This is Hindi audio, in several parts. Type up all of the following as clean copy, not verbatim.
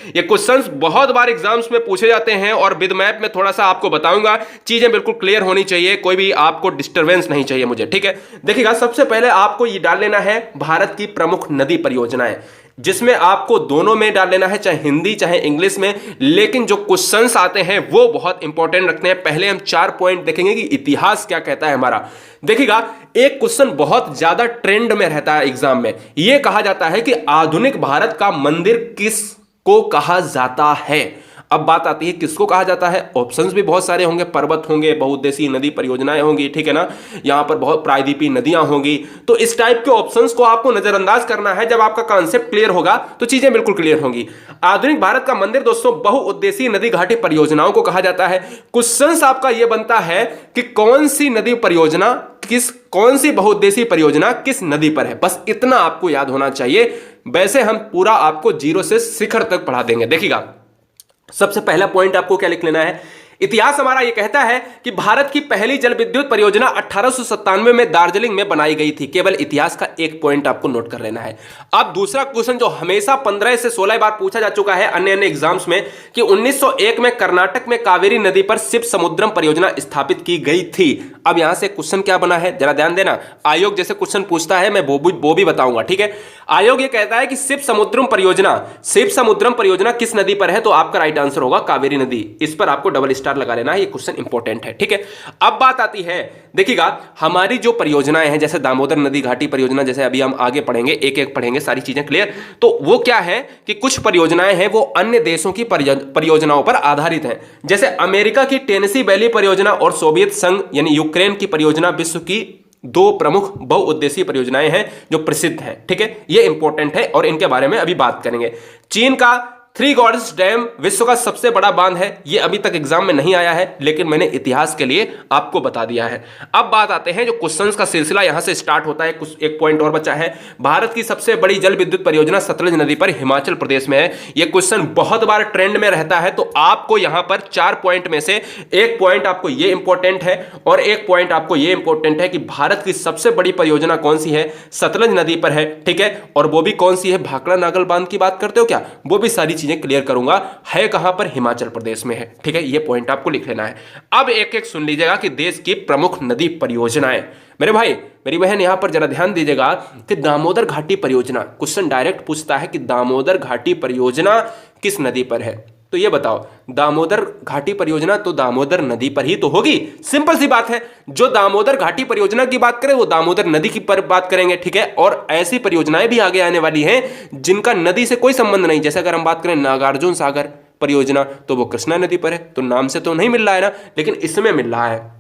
ये क्वेश्चंस बहुत बार एग्जाम्स में पूछे जाते हैं और विद मैप में थोड़ा सा आपको बताऊंगा, चीजें बिल्कुल क्लियर होनी चाहिए, कोई भी आपको डिस्टरबेंस नहीं चाहिए मुझे, ठीक है। देखिएगा, सबसे पहले आपको ये डाल लेना है भारत की प्रमुख नदी परियोजनाएं, जिसमें आपको दोनों में डाल लेना है, चाहे हिंदी चाहे इंग्लिश में, लेकिन जो क्वेश्चंस आते हैं वो बहुत इंपॉर्टेंट रखते हैं। पहले हम 4 पॉइंट देखेंगे कि इतिहास क्या कहता है हमारा। देखिएगा, एक क्वेश्चन बहुत ज्यादा ट्रेंड में रहता है एग्जाम में, यह कहा जाता है कि आधुनिक भारत का मंदिर किसको कहा जाता है। अब बात आती है किसको कहा जाता है, ऑप्शंस भी बहुत सारे होंगे, पर्वत होंगे, बहुउद्देशीय नदी परियोजनाएं होंगी, ठीक है ना, यहां पर बहुत प्रायद्वीपीय नदियां होंगी। तो इस टाइप के ऑप्शंस को आपको नजरअंदाज करना है। जब आपका कॉन्सेप्ट क्लियर होगा तो चीजें बिल्कुल क्लियर होंगी। आधुनिक भारत का मंदिर दोस्तों बहुउद्देशीय नदी घाटी परियोजनाओं को कहा जाता है। क्वेश्चन आपका यह बनता है कि कौन सी नदी परियोजना कौन सी बहुउद्देशीय परियोजना किस नदी पर है, बस इतना आपको याद होना चाहिए। वैसे हम पूरा आपको जीरो से शिखर तक पढ़ा देंगे। देखिएगा, सबसे पहला पॉइंट आपको क्या लिख लेना है, इतिहास हमारा यह कहता है कि भारत की पहली जल विद्युत परियोजना 1897 में दार्जिलिंग में बनाई गई थी। केवल इतिहास का एक पॉइंट आपको नोट कर लेना है। अब दूसरा क्वेश्चन जो हमेशा 15 से 16 बार पूछा जा चुका है अन्य अन्य एग्जाम्स में, कि 1901 में कर्नाटक में कावेरी नदी पर शिव समुद्रम परियोजना स्थापित की गई थी। अब यहां से क्वेश्चन क्या बना है, जरा ध्यान देना। आयोग जैसे क्वेश्चन पूछता है, मैं वो भी बताऊंगा, ठीक है। आयोग ये कहता है कि शिव समुद्रम परियोजना किस नदी पर है, तो आपका राइट आंसर होगा कावेरी नदी। इस पर आपको डबल स्टार लगा लेना है, ये क्वेश्चन इंपॉर्टेंट है, ठीक है। अब बात आती है, देखिएगा, हमारी जो परियोजनाएं हैं, जैसे दामोदर नदी घाटी परियोजना, जैसे अभी हम आगे पढ़ेंगे, एक एक पढ़ेंगे, सारी चीजें क्लियर। तो वो क्या है कि कुछ परियोजनाएं हैं वो अन्य देशों की परियोजनाओं पर आधारित हैं। जैसे अमेरिका की टेनेसी वैली परियोजना और सोवियत संघ यानी यूक्रेन की परियोजना विश्व की 2 प्रमुख बहुउद्देशीय परियोजनाएं हैं जो प्रसिद्ध हैं, ठीक है। ये इंपॉर्टेंट है और इनके बारे में अभी बात करेंगे। चीन का थ्री गॉड्स डैम विश्व का सबसे बड़ा बांध है। यह अभी तक एग्जाम में नहीं आया है, लेकिन मैंने इतिहास के लिए आपको बता दिया है। अब बात आते हैं, जो क्वेश्चंस का सिलसिला यहां से स्टार्ट होता है, कुछ एक पॉइंट और बचा है। भारत की सबसे बड़ी जल विद्युत परियोजना सतलज नदी पर हिमाचल प्रदेश में है। यह क्वेश्चन बहुत बार ट्रेंड में रहता है, तो आपको यहां पर 4 पॉइंट में से एक पॉइंट आपको यह इंपॉर्टेंट है और एक पॉइंट आपको यह इंपॉर्टेंट है कि भारत की सबसे बड़ी परियोजना कौन सी है, सतलज नदी पर है, ठीक है। और वो भी कौन सी है, भाखड़ा नागल बांध की बात करते हो क्या, वो भी सारी चीजें क्लियर करूंगा। है कहां पर, हिमाचल प्रदेश में है, ठीक है। ये पॉइंट आपको लिख लेना है। अब एक एक सुन लीजिएगा कि देश की प्रमुख नदी परियोजनाएं। मेरे भाई मेरी बहन यहां पर जरा ध्यान दीजिएगा कि दामोदर घाटी परियोजना, क्वेश्चन डायरेक्ट पूछता है कि दामोदर घाटी परियोजना किस नदी पर है। तो ये बताओ, दामोदर घाटी परियोजना तो दामोदर नदी पर ही तो होगी, सिंपल सी बात है। जो दामोदर घाटी परियोजना की बात करें वो दामोदर नदी की पर बात करेंगे, ठीक है। और ऐसी परियोजनाएं भी आगे आने वाली हैं जिनका नदी से कोई संबंध नहीं। जैसे अगर हम बात करें नागार्जुन सागर परियोजना, तो वो कृष्णा नदी पर है, तो नाम से तो नहीं मिल रहा है ना, लेकिन इसमें मिल रहा है।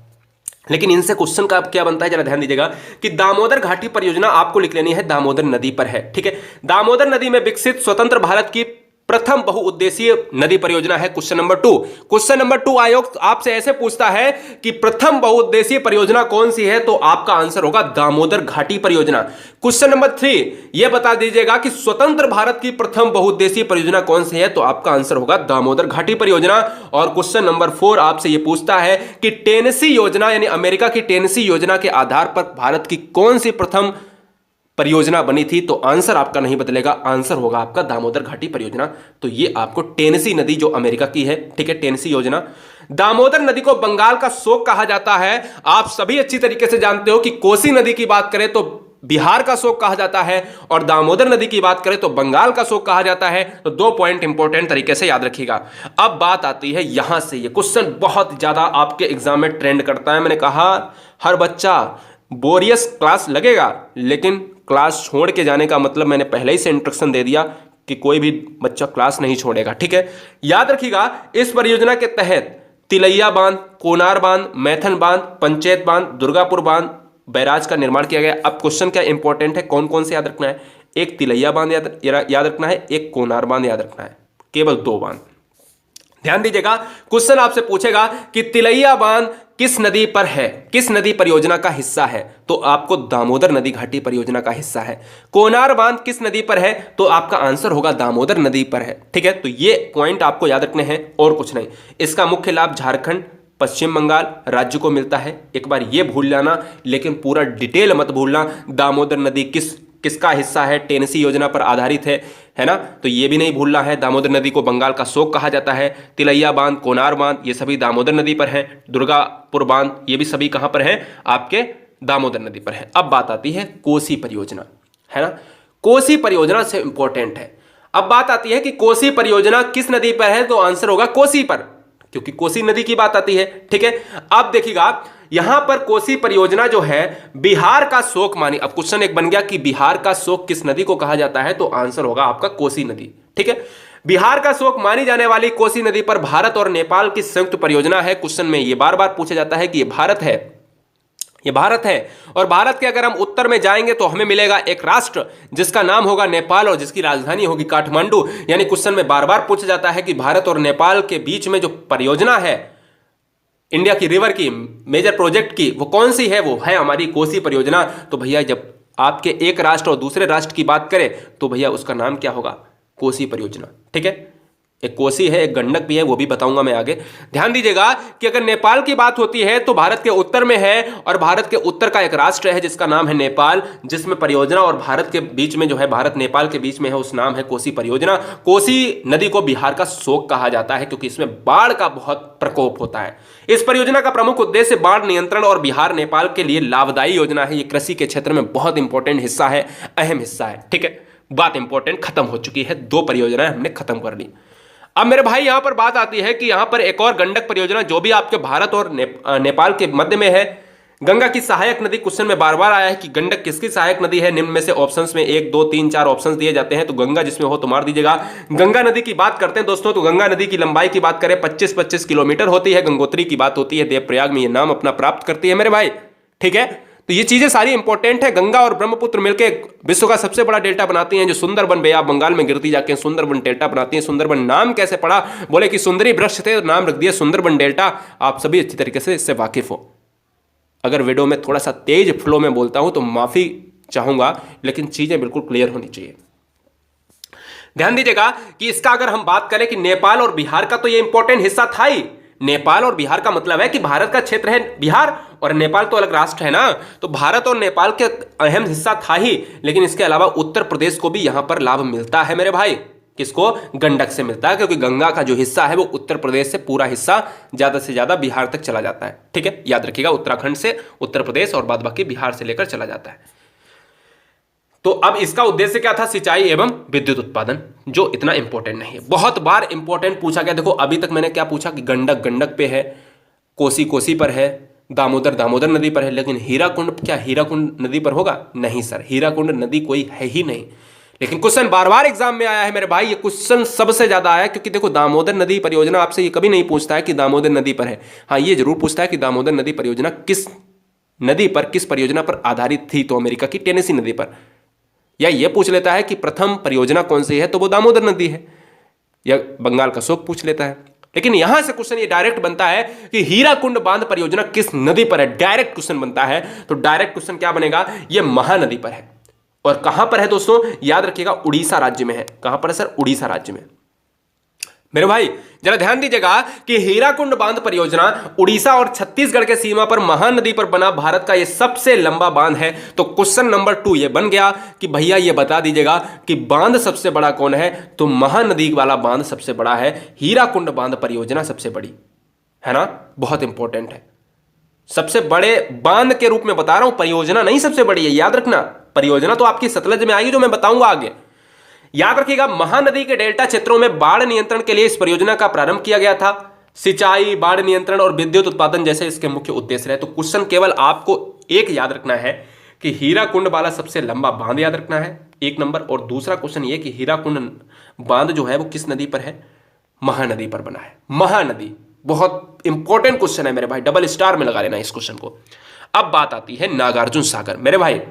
लेकिन इनसे क्वेश्चन का क्या बनता है, जरा ध्यान दीजिएगा कि दामोदर घाटी परियोजना आपको लिख लेनी है दामोदर नदी पर है, ठीक है। दामोदर नदी में विकसित स्वतंत्र भारत की प्रथम बहुउद्देशीय नदी परियोजना है। क्वेश्चन नंबर 2 आयोग आपसे ऐसे पूछता है कि प्रथम बहुउद्देशीय परियोजना कौन सी है, तो आपका आंसर होगा दामोदर घाटी परियोजना। क्वेश्चन नंबर 3 यह बता दीजिएगा कि स्वतंत्र भारत की प्रथम बहुउद्देशीय परियोजना कौन सी है, तो आपका आंसर होगा दामोदर घाटी परियोजना। और क्वेश्चन नंबर 4 आपसे यह पूछता है कि टेनेसी योजना यानी अमेरिका की टेनेसी योजना के आधार पर भारत की कौन सी प्रथम परियोजना बनी थी, तो आंसर आपका नहीं बदलेगा, आंसर होगा आपका दामोदर घाटी परियोजना। तो ये आपको टेनेसी नदी जो अमेरिका की है, ठीक है, टेनेसी योजना। दामोदर नदी को बंगाल का शोक कहा जाता है। आप सभी अच्छी तरीके से जानते हो कि कोसी नदी की बात करें तो बिहार का शोक कहा जाता है और दामोदर नदी की बात करें तो बंगाल का शोक कहा जाता है। तो 2 पॉइंट इंपॉर्टेंट तरीके से याद रखिएगा। अब बात आती है यहां से, ये क्वेश्चन बहुत ज्यादा आपके एग्जाम में ट्रेंड करता है। मैंने कहा हर बच्चा बोरियस क्लास लगेगा, लेकिन क्लास छोड़ के जाने का मतलब मैंने पहले ही से इंस्ट्रक्शन दे दिया कि कोई भी बच्चा क्लास नहीं छोड़ेगा, ठीक है। याद रखिएगा, इस परियोजना के तहत तिलैया बांध, कोनार बांध, मैथन बांध, पंचायत बांध, दुर्गापुर बांध, बैराज का निर्माण किया गया। अब क्वेश्चन क्या इंपॉर्टेंट है, कौन कौन से याद रखना है, एक तिलैया बांध याद रखना है, एक कोनार बांध याद रखना है, केवल 2 बांध। ध्यान दीजिएगा, क्वेश्चन आपसे पूछेगा कि तिलैया बांध किस नदी पर है, किस नदी परियोजना का हिस्सा है, तो आपको दामोदर नदी घाटी परियोजना का हिस्सा है। कोनार बांध किस नदी पर है, तो आपका आंसर होगा दामोदर नदी पर है, ठीक है। तो ये पॉइंट आपको याद रखने हैं और कुछ नहीं। इसका मुख्य लाभ झारखंड, पश्चिम बंगाल राज्य को मिलता है। एक बार ये भूल जाना, लेकिन पूरा डिटेल मत भूलना, दामोदर नदी किस किसका हिस्सा है, टेनेसी योजना पर आधारित है ना, तो ये भी नहीं भूलना है। दामोदर नदी को बंगाल का शोक कहा जाता है। तिलैया बांध, कोनार बांध, ये सभी दामोदर नदी पर है। दुर्गापुर बांध, ये भी सभी कहां पर है, आपके दामोदर नदी पर है। अब बात आती है कोसी परियोजना, है ना, कोसी परियोजना से इंपॉर्टेंट है। अब बात आती है कि कोसी परियोजना किस नदी पर है, तो आंसर होगा कोसी पर, क्योंकि कोसी नदी की बात आती है। ठीक है, अब देखिएगा यहां पर कोसी परियोजना जो है बिहार का शोक मानी। अब क्वेश्चन एक बन गया कि बिहार का शोक किस नदी को कहा जाता है, तो आंसर होगा आपका कोसी नदी। ठीक है, बिहार का शोक मानी जाने वाली कोसी नदी पर भारत और नेपाल की संयुक्त परियोजना है। क्वेश्चन में ये बार बार पूछा जाता है कि ये भारत है, ये भारत है, और भारत के अगर हम उत्तर में जाएंगे तो हमें मिलेगा एक राष्ट्र जिसका नाम होगा नेपाल और जिसकी राजधानी होगी काठमांडू। यानी क्वेश्चन में बार बार पूछा जाता है कि भारत और नेपाल के बीच में जो परियोजना है इंडिया की रिवर की, मेजर प्रोजेक्ट की, वो कौन सी है, वो है हमारी कोसी परियोजना। तो भैया जब आपके एक राष्ट्र और दूसरे राष्ट्र की बात करें तो भैया उसका नाम क्या होगा, कोसी परियोजना। ठीक है, एक कोसी है, एक गंडक भी है, वो भी बताऊंगा मैं आगे। ध्यान दीजिएगा कि अगर नेपाल की बात होती है तो भारत के उत्तर में है, और भारत के उत्तर का एक राष्ट्र है जिसका नाम है नेपाल, जिसमें परियोजना और भारत के बीच में जो है, भारत नेपाल के बीच में है, उस नाम है कोसी परियोजना। कोसी नदी को बिहार का शोक कहा जाता है क्योंकि इसमें बाढ़ का बहुत प्रकोप होता है। इस परियोजना का प्रमुख उद्देश्य बाढ़ नियंत्रण और बिहार नेपाल के लिए लाभदायी योजना है। ये कृषि के क्षेत्र में बहुत इंपॉर्टेंट हिस्सा है, अहम हिस्सा है। ठीक है, बात इंपॉर्टेंट खत्म हो चुकी है, दो परियोजनाएं हमने खत्म कर ली। अब मेरे भाई यहां पर बात आती है कि यहां पर एक और गंडक परियोजना जो भी आपके भारत और नेपाल के मध्य में है, गंगा की सहायक नदी। क्वेश्चन में बार बार आया है कि गंडक किसकी सहायक नदी है। निम्न में से ऑप्शंस में 1 2 3 4 ऑप्शंस दिए जाते हैं, तो गंगा जिसमें हो तो मार दीजिएगा। गंगा नदी की बात करते हैं दोस्तों, तो गंगा नदी की लंबाई की बात करें 25-25 किलोमीटर होती है। गंगोत्री की बात होती है, देवप्रयाग में ये नाम अपना प्राप्त करती है मेरे भाई। ठीक है, तो ये चीजें सारी इंपॉर्टेंट है। गंगा और ब्रह्मपुत्र मिलकर विश्व का सबसे बड़ा डेल्टा बनाती हैं, जो सुंदरबन बेयाब बंगाल में गिरती जाके सुंदरबन डेल्टा बनाती हैं। सुंदरबन नाम कैसे पड़ा, बोले कि सुंदरी वृक्ष थे, नाम रख दिया सुंदरबन डेल्टा। आप सभी अच्छी तरीके से इससे वाकिफ हो। अगर वीडियो में थोड़ा सा तेज फ्लो में बोलता हूं तो माफी चाहूंगा, लेकिन चीजें बिल्कुल क्लियर होनी चाहिए। ध्यान दीजिएगा कि इसका अगर हम बात करें कि नेपाल और बिहार का, तो ये इंपॉर्टेंट हिस्सा था ही। नेपाल और बिहार का मतलब है कि भारत का क्षेत्र है बिहार और नेपाल तो अलग राष्ट्र है ना, तो भारत और नेपाल के अहम हिस्सा था ही, लेकिन इसके अलावा उत्तर प्रदेश को भी यहां पर लाभ मिलता है मेरे भाई। किसको, गंडक से मिलता है, क्योंकि गंगा का जो हिस्सा है वो उत्तर प्रदेश से पूरा हिस्सा ज्यादा से ज्यादा बिहार तक चला जाता है। ठीक है, याद रखिएगा, उत्तराखंड से उत्तर प्रदेश और बाद बाकी बिहार से लेकर चला जाता है। तो अब इसका उद्देश्य क्या था, सिंचाई एवं विद्युत उत्पादन, जो इतना इंपॉर्टेंट नहीं है। बहुत बार इंपॉर्टेंट पूछा गया। देखो अभी तक मैंने क्या पूछा कि गंडक गंडक पे है, कोसी कोसी पर है, दामोदर दामोदर नदी पर है, लेकिन हीराकुंड क्या हीराकुंड नदी पर होगा, नहीं सर, हीराकुंड नदी कोई है ही नहीं। लेकिन क्वेश्चन बार बार एग्जाम में आया है मेरे भाई, ये क्वेश्चन सबसे ज्यादा आया, क्योंकि देखो दामोदर नदी परियोजना आपसे ये कभी नहीं पूछता है कि दामोदर नदी पर है। हाँ, ये जरूर पूछता है कि दामोदर नदी परियोजना किस नदी पर, किस परियोजना पर आधारित थी, तो अमेरिका की टेनेसी नदी पर। या ये पूछ लेता है कि प्रथम परियोजना कौन सी है, तो वो दामोदर नदी है, या बंगाल का शोक पूछ लेता है। लेकिन यहां से क्वेश्चन ये डायरेक्ट बनता है कि हीराकुंड बांध परियोजना किस नदी पर है, डायरेक्ट क्वेश्चन बनता है। तो डायरेक्ट क्वेश्चन क्या बनेगा, ये महानदी पर है। और कहां पर है दोस्तों, याद रखिएगा, उड़ीसा राज्य में है। कहां पर है सर, उड़ीसा राज्य में। मेरे भाई जरा ध्यान दीजिएगा कि हीराकुंड बांध परियोजना उड़ीसा और छत्तीसगढ़ के सीमा पर महानदी पर बना भारत का यह सबसे लंबा बांध है। तो क्वेश्चन नंबर 2 ये बन गया कि भैया ये बता दीजिएगा कि बांध सबसे बड़ा कौन है, तो महानदी वाला बांध सबसे बड़ा है, हीराकुंड बांध परियोजना सबसे बड़ी है ना, बहुत इंपॉर्टेंट है। सबसे बड़े बांध के रूप में बता रहा हूं, परियोजना नहीं सबसे बड़ी है, याद रखना। परियोजना तो आपकी सतलज में आएगी, जो मैं बताऊंगा आगे। याद रखिएगा, महानदी के डेल्टा क्षेत्रों में बाढ़ नियंत्रण के लिए इस परियोजना का प्रारंभ किया गया था। सिंचाई, बाढ़ नियंत्रण और विद्युत उत्पादन जैसे इसके मुख्य उद्देश्य रहे। तो क्वेश्चन केवल आपको एक याद रखना है कि हीराकुंड वाला सबसे लंबा बांध याद रखना है, 1 नंबर। और दूसरा क्वेश्चन ये कि हीराकुंड बांध जो है वो किस नदी पर है, महानदी पर बना है। महानदी बहुत इंपॉर्टेंट क्वेश्चन है मेरे भाई, डबल स्टार में लगा लेना इस क्वेश्चन को। अब बात आती है नागार्जुन सागर। मेरे भाई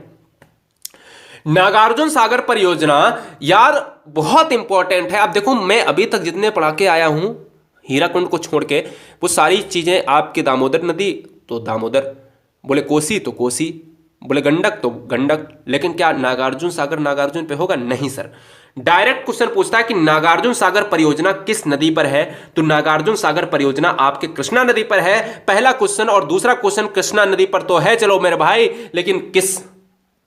नागार्जुन सागर परियोजना यार बहुत इंपॉर्टेंट है। अब देखो, मैं अभी तक जितने पढ़ा के आया हूं हीराकुंड को छोड़ के, वो सारी चीजें आपके दामोदर नदी तो दामोदर, बोले कोसी तो कोसी, बोले गंडक तो गंडक, लेकिन क्या नागार्जुन सागर नागार्जुन पे होगा, नहीं सर। डायरेक्ट क्वेश्चन पूछता है कि नागार्जुन सागर परियोजना किस नदी पर है, तो नागार्जुन सागर परियोजना आपके कृष्णा नदी पर है, पहला क्वेश्चन। और दूसरा क्वेश्चन कृष्णा नदी पर तो है, चलो मेरे भाई, लेकिन किस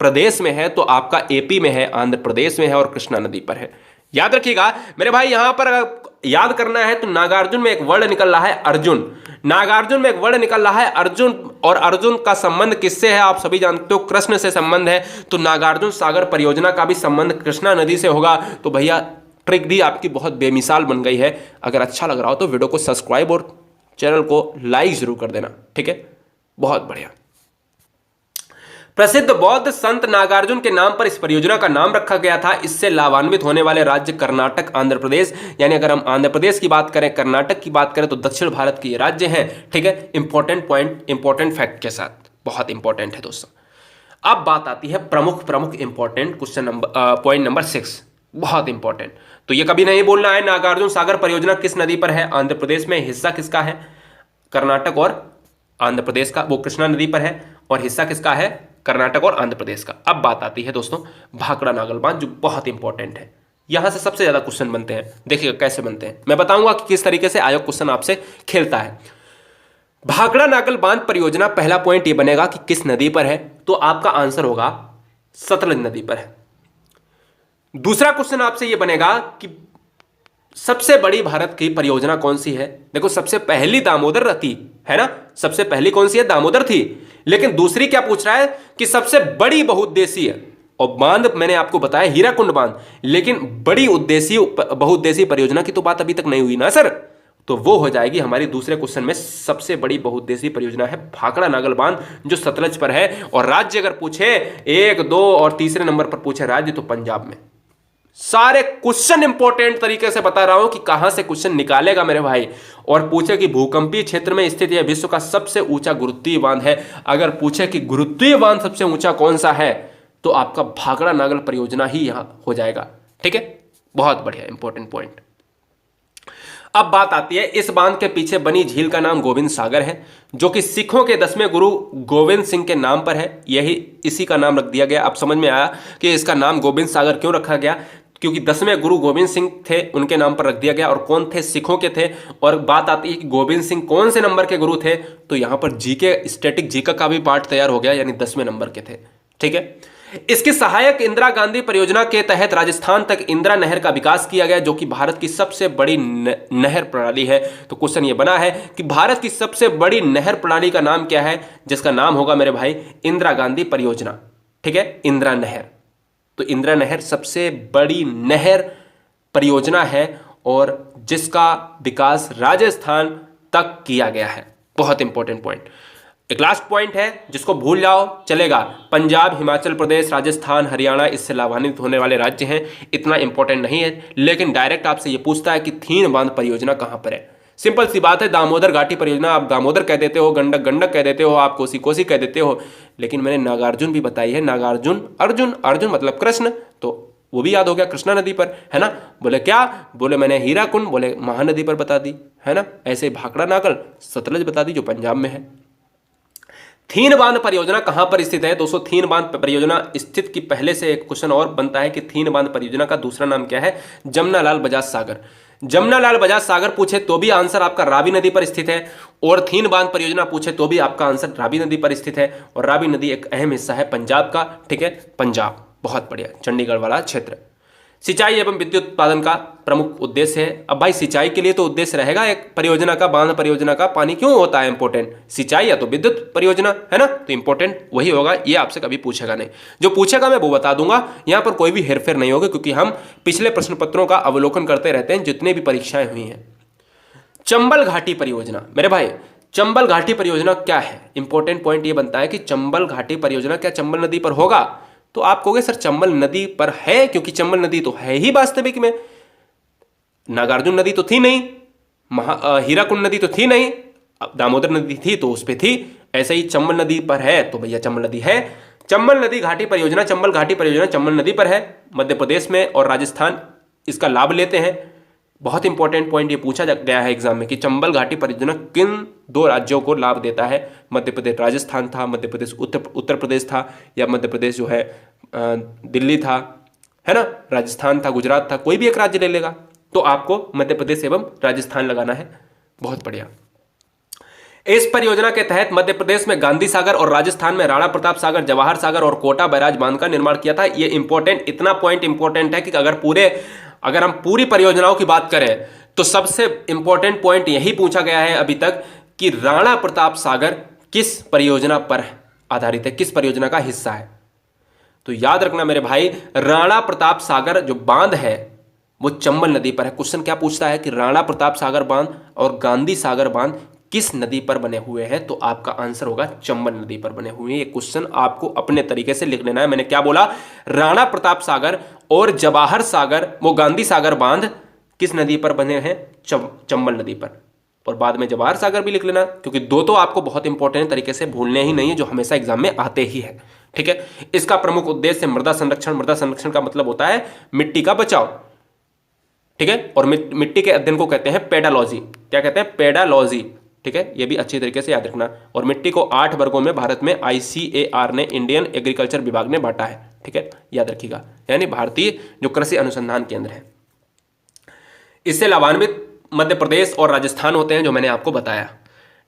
प्रदेश में है तो आपका एपी में है, आंध्र प्रदेश में है और कृष्णा नदी पर है। याद रखिएगा मेरे भाई, यहां पर याद करना है तो नागार्जुन में एक वर्ड निकल रहा है अर्जुन। नागार्जुन में एक वर्ड निकल रहा है अर्जुन, और अर्जुन का संबंध किससे है आप सभी जानते हो, कृष्ण से संबंध है। तो नागार्जुन सागर परियोजना का भी संबंध कृष्णा नदी से होगा। तो भैया ट्रिक भी आपकी बहुत बेमिसाल बन गई है। अगर अच्छा लग रहा हो तो वीडियो को सब्सक्राइब और चैनल को लाइक जरूर कर देना, ठीक है। बहुत बढ़िया। प्रसिद्ध बौद्ध संत नागार्जुन के नाम पर इस परियोजना का नाम रखा गया था। इससे लाभान्वित होने वाले राज्य कर्नाटक, आंध्र प्रदेश, यानी अगर हम आंध्र प्रदेश की बात करें, कर्नाटक की बात करें तो दक्षिण भारत के ये राज्य हैं, ठीक है। इंपॉर्टेंट पॉइंट, इंपॉर्टेंट फैक्ट के साथ, बहुत इंपॉर्टेंट है दोस्तों। अब बात आती है प्रमुख important question number, point number 6, बहुत इंपॉर्टेंट। तो ये कभी नहीं बोलना है नागार्जुन सागर परियोजना किस नदी पर है, आंध्र प्रदेश में, हिस्सा किसका है, कर्नाटक और आंध्र प्रदेश का, वो कृष्णा नदी पर है, और हिस्सा किसका है, कर्नाटक और आंध्र प्रदेश का। अब बात आती है दोस्तों भाखड़ा नागल बांध, जो बहुत इंपॉर्टेंट है। यहां से सबसे ज्यादा क्वेश्चन बनते हैं। देखिएगा कैसे बनते हैं, मैं बताऊंगा कि किस तरीके से आयोग क्वेश्चन आपसे खेलता है। भाखड़ा नागल बांध परियोजना, पहला पॉइंट ये बनेगा कि किस नदी पर है, तो आपका आंसर होगा सतलज नदी पर है। दूसरा क्वेश्चन आपसे ये बनेगा कि सबसे बड़ी भारत की परियोजना कौन सी है। देखो सबसे पहली दामोदर थी, है ना, सबसे पहली कौन सी है, दामोदर थी। लेकिन दूसरी क्या पूछ रहा है कि सबसे बड़ी बहुउद्देशीय, और बांध मैंने आपको बताया हीराकुंड बांध, लेकिन बड़ी उद्देशीय बहुउद्देशीय परियोजना की तो बात अभी तक नहीं हुई ना सर। तो वो हो जाएगी हमारी दूसरे क्वेश्चन में, सबसे बड़ी बहुउद्देशीय परियोजना है भाखड़ा नागल बांध, जो सतलज पर है। और राज्य अगर पूछे 1, 2 और तीसरे नंबर पर पूछे राज्य, तो पंजाब में। सारे क्वेश्चन इंपॉर्टेंट तरीके से बता रहा हूं कि कहां से क्वेश्चन निकालेगा मेरे भाई। और पूछे कि भूकंपीय क्षेत्र में स्थित यह विश्व का सबसे ऊंचा गुरुत्वीय बांध है, अगर पूछे कि गुरुत्वीय बांध सबसे ऊंचा कौन सा है, तो आपका भाखड़ा नागल परियोजना ही यहां हो जाएगा, ठीक है। बहुत बढ़िया, इंपॉर्टेंट पॉइंट। अब बात आती है, इस बांध के पीछे बनी झील का नाम गोविंद सागर है, जो कि सिखों के 10वें गुरु गोविंद सिंह के नाम पर है। यही इसी का नाम रख दिया गया। अब समझ में आया कि इसका नाम गोविंद सागर क्यों रखा गया, क्योंकि 10वें गुरु गोविंद सिंह थे, उनके नाम पर रख दिया गया। और कौन थे, सिखों के थे। और बात आती है कि गोविंद सिंह कौन से नंबर के गुरु थे, तो यहां पर जीके, स्टैटिक जीके का भी पार्ट तैयार हो गया, यानी 10वें नंबर के थे, ठीक है। इसकी सहायक इंदिरा गांधी परियोजना के तहत राजस्थान तक इंदिरा नहर का विकास किया गया, जो कि भारत की सबसे बड़ी नहर प्रणाली है। तो क्वेश्चन ये बना है कि भारत की सबसे बड़ी नहर प्रणाली का नाम क्या है, जिसका नाम होगा मेरे भाई इंदिरा गांधी परियोजना, ठीक है, इंदिरा नहर। तो इंदिरा नहर सबसे बड़ी नहर परियोजना है और जिसका विकास राजस्थान तक किया गया है। बहुत इंपॉर्टेंट पॉइंट। एक लास्ट पॉइंट है जिसको भूल जाओ चलेगा, पंजाब, हिमाचल प्रदेश, राजस्थान, हरियाणा इससे लाभान्वित होने वाले राज्य हैं, इतना इंपॉर्टेंट नहीं है। लेकिन डायरेक्ट आपसे ये पूछता है कि थीन बांध परियोजना कहां पर है। सिंपल सी बात है, दामोदर घाटी परियोजना, आप दामोदर कह देते हो, गंडक गंडक कह देते हो, आप कोसी कोसी कह देते हो, लेकिन मैंने नागार्जुन भी बताई है। नागार्जुन, अर्जुन, अर्जुन मतलब कृष्ण, तो वो भी याद हो गया, कृष्णा नदी पर, है ना। बोले क्या, बोले मैंने हीराकुंड, बोले महानदी पर बता दी, है ना। ऐसे भाखड़ा नागल, सतलज बता दी, जो पंजाब में है। थीन बांध परियोजना कहां पर स्थित है दोस्तों। थीन बांध परियोजना स्थित की पहले से एक क्वेश्चन और बनता है कि थीन बांध परियोजना का दूसरा नाम क्या है, जमनालाल बजाज सागर। जमनालाल बजाज सागर पूछे तो भी आंसर आपका रावी नदी पर स्थित है, और थीन बांध परियोजना पूछे तो भी आपका आंसर रावी नदी पर स्थित है। और रावी नदी एक अहम हिस्सा है पंजाब का, ठीक है, पंजाब, बहुत बढ़िया, चंडीगढ़ वाला क्षेत्र। सिंचाई एवं विद्युत उत्पादन का प्रमुख उद्देश्य है। अब भाई सिंचाई के लिए तो उद्देश्य रहेगा एक परियोजना का, बांध परियोजना का, पानी क्यों होता है इंपॉर्टेंट, सिंचाई या तो विद्युत परियोजना, है ना, तो इंपॉर्टेंट वही होगा। ये आपसे कभी पूछेगा नहीं, जो पूछेगा मैं वो बता दूंगा। यहां पर कोई भी हेरफेर नहीं होगा, क्योंकि हम पिछले प्रश्न पत्रों का अवलोकन करते रहते हैं, जितने भी परीक्षाएं हुई हैं। चंबल घाटी परियोजना, मेरे भाई चंबल घाटी परियोजना क्या है, इंपॉर्टेंट पॉइंट ये बनता है कि चंबल घाटी परियोजना क्या चंबल नदी पर होगा। तो आप कहोगे सर चंबल नदी पर है, क्योंकि चंबल नदी तो है ही वास्तविक में, नागार्जुन नदी तो थी नहीं, हीराकुंड नदी तो थी नहीं, दामोदर नदी थी तो उस पर थी, ऐसे ही चंबल नदी पर है, तो भैया चंबल नदी है। चंबल नदी घाटी परियोजना, चंबल घाटी परियोजना चंबल नदी पर है, मध्य प्रदेश में, और राजस्थान इसका लाभ लेते हैं। बहुत इंपॉर्टेंट पॉइंट ये पूछा गया है एग्जाम में कि चंबल घाटी परियोजना किन 2 राज्यों को लाभ देता है। मध्य प्रदेश राजस्थान था, मध्य प्रदेश उत्तर प्रदेश था, या मध्य प्रदेश जो है दिल्ली था, है ना, राजस्थान था, गुजरात था, कोई भी एक राज्य ले लेगा, तो आपको मध्य प्रदेश एवं राजस्थान लगाना है। बहुत बढ़िया। इस परियोजना के तहत मध्य प्रदेश में गांधी सागर और राजस्थान में राणा प्रताप सागर, जवाहर सागर और कोटा बैराज बांध का निर्माण किया था। ये इंपॉर्टेंट, इतना पॉइंट इंपॉर्टेंट है कि अगर हम पूरी परियोजनाओं की बात करें तो सबसे इंपॉर्टेंट पॉइंट यही पूछा गया है अभी तक कि राणा प्रताप सागर किस परियोजना पर आधारित है, किस परियोजना का हिस्सा है। तो याद रखना मेरे भाई, राणा प्रताप सागर जो बांध है वो चंबल नदी पर है। क्वेश्चन क्या पूछता है कि राणा प्रताप सागर बांध और गांधी सागर बांध किस नदी पर बने हुए हैं, तो आपका आंसर होगा चंबल नदी पर बने हुए हैं। ये क्वेश्चन आपको अपने तरीके से लिख लेना है। मैंने क्या बोला, राणा प्रताप सागर और जवाहर सागर, वो गांधी सागर बांध किस नदी पर बने हैं, चंबल नदी पर। और बाद में जवाहर सागर भी लिख लेना, क्योंकि दो तो आपको बहुत इंपॉर्टेंट तरीके से भूलने ही नहीं है, जो हमेशा एग्जाम में आते ही है। ठीक है, इसका प्रमुख उद्देश्य मृदा संरक्षण। मृदा संरक्षण का मतलब होता है मिट्टी का बचाव। ठीक है, और मिट्टी के अध्ययन को कहते हैं पेडालॉजी। क्या कहते हैं, पेडालॉजी। ठीक है, ये भी अच्छी तरीके से याद रखना। और मिट्टी को 8 वर्गों में भारत में ICAR ने, इंडियन एग्रीकल्चर विभाग ने बांटा है। ठीक है, याद रखिएगा, यानी भारतीय जो कृषि अनुसंधान केंद्र है। इससे लाभान्वित मध्य प्रदेश और राजस्थान होते हैं, जो मैंने आपको बताया।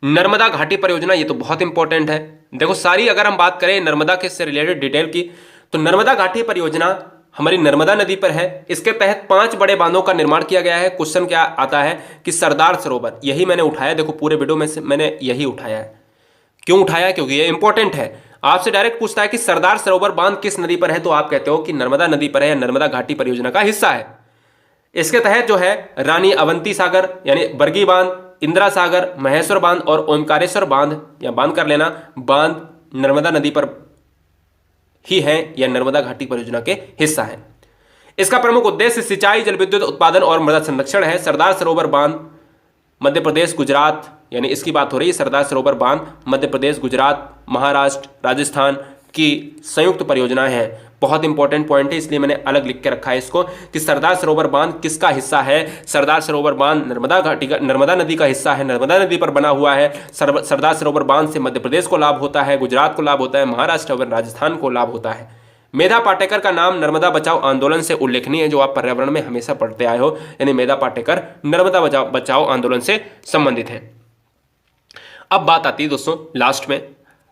नर्मदा घाटी परियोजना, ये तो बहुत इंपॉर्टेंट है। देखो सारी अगर हम बात करें नर्मदा के से रिलेटेड डिटेल की, तो नर्मदा घाटी परियोजना हमारी नर्मदा नदी पर है। इसके तहत 5 बड़े बांधों का निर्माण किया गया है। क्वेश्चन क्या आता है कि सरदार सरोवर, यही मैंने उठाया। देखो पूरे वीडियो में से मैंने यही उठाया है। क्यों उठाया, क्योंकि ये इंपॉर्टेंट है। आपसे डायरेक्ट पूछता है कि सरदार सरोवर बांध किस नदी पर है, तो आप कहते हो कि नर्मदा नदी पर है या नर्मदा घाटी परियोजना का हिस्सा है। इसके तहत जो है रानी अवंती सागर यानी बरगी बांध, इंदिरा सागर, महेश्वर बांध और ओमकारेश्वर बांध, या बांध कर लेना, बांध नर्मदा नदी पर ही है या नर्मदा घाटी परियोजना के हिस्सा है। इसका प्रमुख उद्देश्य सिंचाई, जल विद्युत उत्पादन और मृदा संरक्षण है। सरदार सरोवर बांध मध्य प्रदेश, गुजरात, यानी इसकी बात हो रही है, सरदार सरोवर बांध मध्य प्रदेश, गुजरात, महाराष्ट्र, राजस्थान की संयुक्त परियोजना है। बहुत इंपॉर्टेंट पॉइंट है, इसलिए मैंने अलग लिख के रखा है इसको कि सरदार सरोवर बांध किसका हिस्सा है। सरदार सरोवर बांध नर्मदा घाटी का, नर्मदा नदी का हिस्सा है, नर्मदा नदी पर बना हुआ है। सरदार सरोवर बांध से मध्य प्रदेश को लाभ होता है, गुजरात को लाभ होता है, महाराष्ट्र और राजस्थान को लाभ होता है। मेधा पाटेकर का नाम नर्मदा बचाओ आंदोलन से उल्लेखनीय है, जो आप पर्यावरण में हमेशा पढ़ते आए हो, यानी मेधा पाटेकर नर्मदा बचाओ आंदोलन से संबंधित है। अब बात आती है दोस्तों लास्ट में।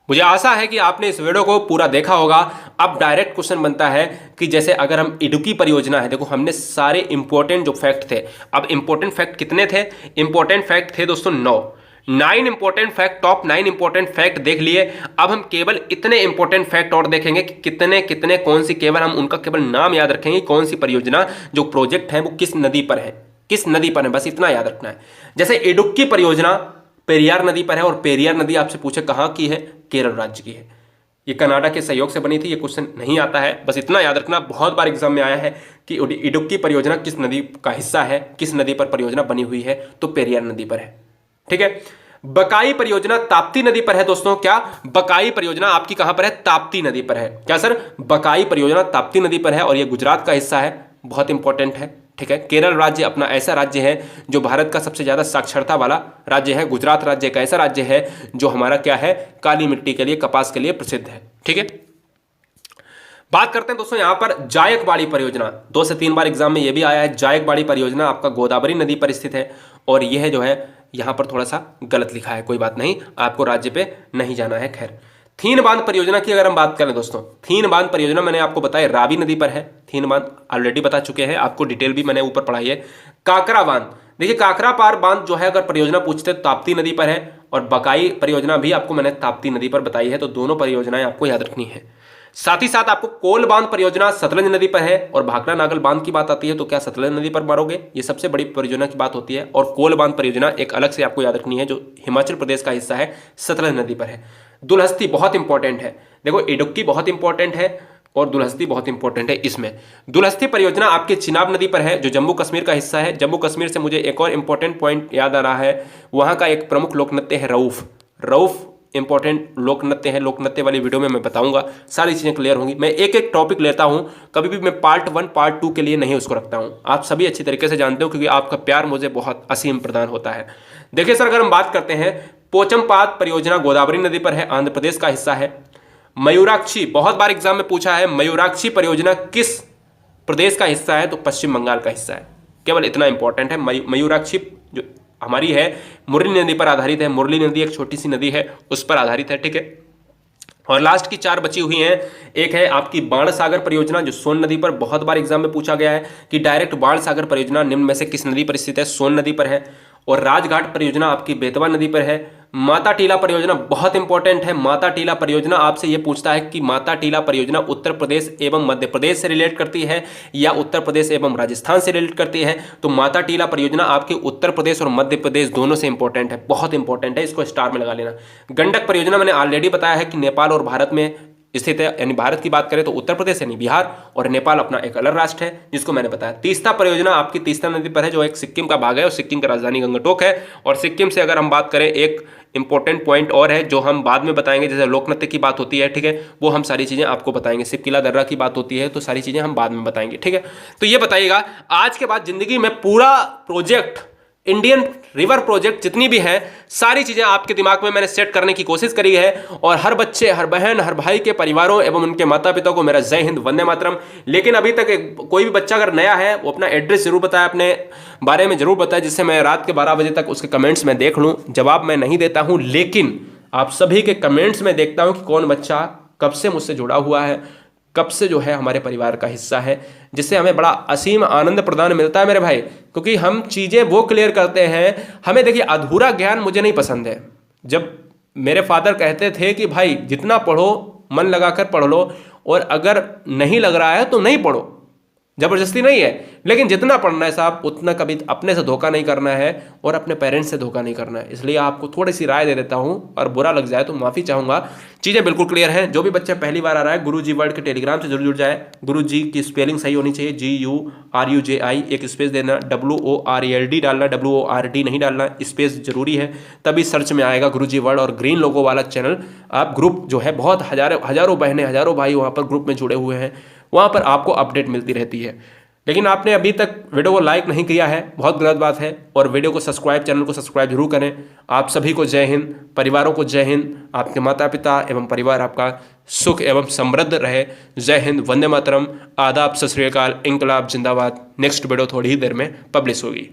मुझे आशा है कि आपने इस वीडियो को पूरा देखा होगा। अब डायरेक्ट क्वेश्चन बनता है कि जैसे अगर हम इडुक्की परियोजना है, देखो हमने सारे इंपॉर्टेंट जो फैक्ट थे, अब इंपॉर्टेंट फैक्ट कितने थे, इंपॉर्टेंट फैक्ट थे दोस्तों 9 important fact, top 9 important fact देख लिए। अब हम केवल इतने इंपॉर्टेंट फैक्ट और देखेंगे कि कितने कितने कौन सी, केवल हम उनका केवल नाम याद रखेंगे, कौन सी परियोजना जो प्रोजेक्ट है वो किस नदी पर है, किस नदी पर है, बस इतना याद रखना है। जैसे इडुक्की परियोजना पेरियार नदी पर है, और पेरियार नदी आपसे पूछे कहाँ की है, केरल राज्य की है। ये कनाडा के सहयोग से बनी थी, ये क्वेश्चन नहीं आता है, बस इतना याद रखना। बहुत बार एग्जाम में आया है कि इडुक्की परियोजना किस नदी का हिस्सा है, किस नदी पर परियोजना बनी हुई है, तो पेरियार नदी पर है। ठीक है, बकाई परियोजना ताप्ती नदी पर है दोस्तों। क्या बकाई परियोजना आपकी कहां पर है, ताप्ती नदी पर है। क्या सर, बकाई परियोजना ताप्ती नदी पर है और यह गुजरात का हिस्सा है, बहुत इंपॉर्टेंट है। ठीक है, केरल राज्य अपना ऐसा राज्य है जो भारत का सबसे ज्यादा साक्षरता वाला राज्य है। गुजरात राज्य एक ऐसा राज्य है जो हमारा क्या है, काली मिट्टी के लिए, कपास के लिए प्रसिद्ध है। ठीक है, बात करते हैं दोस्तों यहां पर जायकवाड़ी परियोजना। 2 से 3 बार एग्जाम में यह भी आया है। जायकवाड़ी परियोजना आपका गोदावरी नदी पर स्थित है, और यह जो है यहां पर थोड़ा सा गलत लिखा है, कोई बात नहीं, आपको राज्य पे नहीं जाना है। खैर, थीन बांध परियोजना की अगर हम बात करें दोस्तों, थीन बांध परियोजना मैंने आपको बताया रावी नदी पर है। थीन बांध ऑलरेडी बता चुके हैं, आपको डिटेल भी मैंने ऊपर पढ़ाई है। काकरा बांध, देखिए काकरा पार बांध जो है अगर परियोजना पूछते तो ताप्ती नदी पर है, और बकाई परियोजना भी आपको मैंने ताप्ती नदी पर बताई है, तो दोनों परियोजनाएं आपको याद रखनी है। साथ ही साथ आपको कोल बांध परियोजना सतलज नदी पर है, और भाखड़ा नागल बांध की बात आती है तो क्या सतलज नदी पर मारोगे, ये सबसे बड़ी परियोजना की बात होती है। और कोल बांध परियोजना एक अलग से आपको याद रखनी है, जो हिमाचल प्रदेश का हिस्सा है, सतलज नदी पर है। दुलहस्ती बहुत इंपॉर्टेंट है, देखो इडुक्की बहुत इंपॉर्टेंट है और दुलहस्ती बहुत इंपॉर्टेंट है। इसमें दुलहस्ती परियोजना आपके चिनाब नदी पर है, जो जम्मू कश्मीर का हिस्सा है। जम्मू कश्मीर से मुझे एक और इंपॉर्टेंट पॉइंट याद आ रहा है, वहां का एक प्रमुख लोक नृत्य है रऊफ। रऊफ इंपॉर्टेंट लोक नृत्य है, लोक नृत्य वाली वीडियो में मैं बताऊंगा, सारी चीजें क्लियर होंगी। मैं एक एक टॉपिक लेता हूं, कभी भी मैं पार्ट 1 पार्ट 2 के लिए नहीं उसको रखता हूं, आप सभी अच्छी तरीके से जानते हो, क्योंकि आपका प्यार मुझे बहुत असीम प्रदान होता है। देखिए सर, अगर हम बात करते हैं पोचमपाद परियोजना गोदावरी नदी पर है, आंध्र प्रदेश का हिस्सा है। मयूराक्षी, बहुत बार एग्जाम में पूछा है, मयूराक्षी परियोजना किस प्रदेश का हिस्सा है, तो पश्चिम बंगाल का हिस्सा है। केवल इतना इंपॉर्टेंट है, मयूराक्षी जो हमारी है मुरली नदी पर आधारित है। मुरली नदी एक छोटी सी नदी है, उस पर आधारित है, ठीक है। और लास्ट की 4 बची हुई हैं। एक है आपकी बाण सागर परियोजना, जो सोन नदी पर बहुत बार एग्जाम में पूछा गया है कि डायरेक्ट बाण सागर परियोजना निम्न में से किस नदी पर स्थित है? सोन नदी पर है। और राजघाट परियोजना आपकी बेतवा नदी पर है। माता टीला परियोजना बहुत इंपॉर्टेंट है। माता टीला परियोजना आपसे यह पूछता है कि माता टीला परियोजना उत्तर प्रदेश एवं मध्य प्रदेश से रिलेट करती है या उत्तर प्रदेश एवं राजस्थान से रिलेट करती है। तो माता टीला परियोजना आपके उत्तर प्रदेश और मध्य प्रदेश दोनों से इंपॉर्टेंट है, बहुत इंपॉर्टेंट है, इसको स्टार में लगा लेना। गंडक परियोजना मैंने ऑलरेडी बताया है कि नेपाल और भारत में स्थित है, यानी भारत की बात करें तो उत्तर प्रदेश यानी बिहार और नेपाल अपना एक अलग राष्ट्र है, जिसको मैंने बताया। तीस्ता परियोजना आपकी तीस्ता नदी पर है, जो एक सिक्किम का भाग है और सिक्किम की राजधानी गंगटोक है। और सिक्किम से अगर हम बात करें, एक इंपॉर्टेंट पॉइंट और है जो हम बाद में बताएंगे, जैसे लोक नृत्य की बात होती है, ठीक है, वो हम सारी चीजें आपको बताएंगे। सिपकिला दर्रा की बात होती है, तो सारी चीजें हम बाद में बताएंगे, ठीक है। तो ये बताइएगा, आज के बाद जिंदगी में पूरा प्रोजेक्ट, इंडियन रिवर प्रोजेक्ट जितनी भी है, सारी चीजें आपके दिमाग में मैंने सेट करने की कोशिश करी है। और हर बच्चे, हर बहन, हर भाई के परिवारों एवं उनके माता पिता को मेरा जय हिंद, वंदे मातरम। लेकिन अभी तक कोई भी बच्चा अगर नया है, वो अपना एड्रेस जरूर बताए, अपने बारे में जरूर बताए, जिससे मैं रात के 12 बजे तक उसके कमेंट्स में देख लूं। जवाब मैं नहीं देता हूं, लेकिन आप सभी के कमेंट्स में देखता हूं कि कौन बच्चा कब से मुझसे जुड़ा हुआ है, कब से जो है हमारे परिवार का हिस्सा है, जिससे हमें बड़ा असीम आनंद प्रदान मिलता है मेरे भाई। क्योंकि हम चीज़ें वो क्लियर करते हैं। हमें देखिए, अधूरा ज्ञान मुझे नहीं पसंद है। जब मेरे फादर कहते थे कि भाई जितना पढ़ो मन लगाकर पढ़ लो, और अगर नहीं लग रहा है तो नहीं पढ़ो, जबरदस्ती नहीं है, लेकिन जितना पढ़ना है साहब उतना कभी अपने से धोखा नहीं करना है और अपने पेरेंट्स से धोखा नहीं करना है। इसलिए आपको थोड़ी सी राय दे देता हूं, और बुरा लग जाए तो माफ़ी चाहूँगा। चीज़ें बिल्कुल क्लियर हैं। जो भी बच्चा पहली बार आ रहा है, गुरुजी वर्ल्ड के टेलीग्राम से जरूर जुड़ जाए। गुरुजी की स्पेलिंग सही होनी चाहिए, GURUJI, एक स्पेस देना, WORLD डालना, WORD नहीं डालना, स्पेस जरूरी है, तभी सर्च में आएगा गुरुजी वर्ल्ड। और ग्रीन लोगो वाला चैनल, आप ग्रुप जो है, बहुत हजारों बहनें, हजारों भाई वहाँ पर ग्रुप में जुड़े हुए हैं, वहाँ पर आपको अपडेट मिलती रहती है। लेकिन आपने अभी तक वीडियो को लाइक नहीं किया है, बहुत गलत बात है। और वीडियो को सब्सक्राइब, चैनल को सब्सक्राइब जरूर करें। आप सभी को जय हिंद, परिवारों को जय हिंद, आपके माता पिता एवं परिवार आपका सुख एवं समृद्ध रहे। जय हिंद, वंदे मातरम, आदाब, सत श्री अकाल, इंकलाब जिंदाबाद। नेक्स्ट वीडियो थोड़ी ही देर में पब्लिश होगी।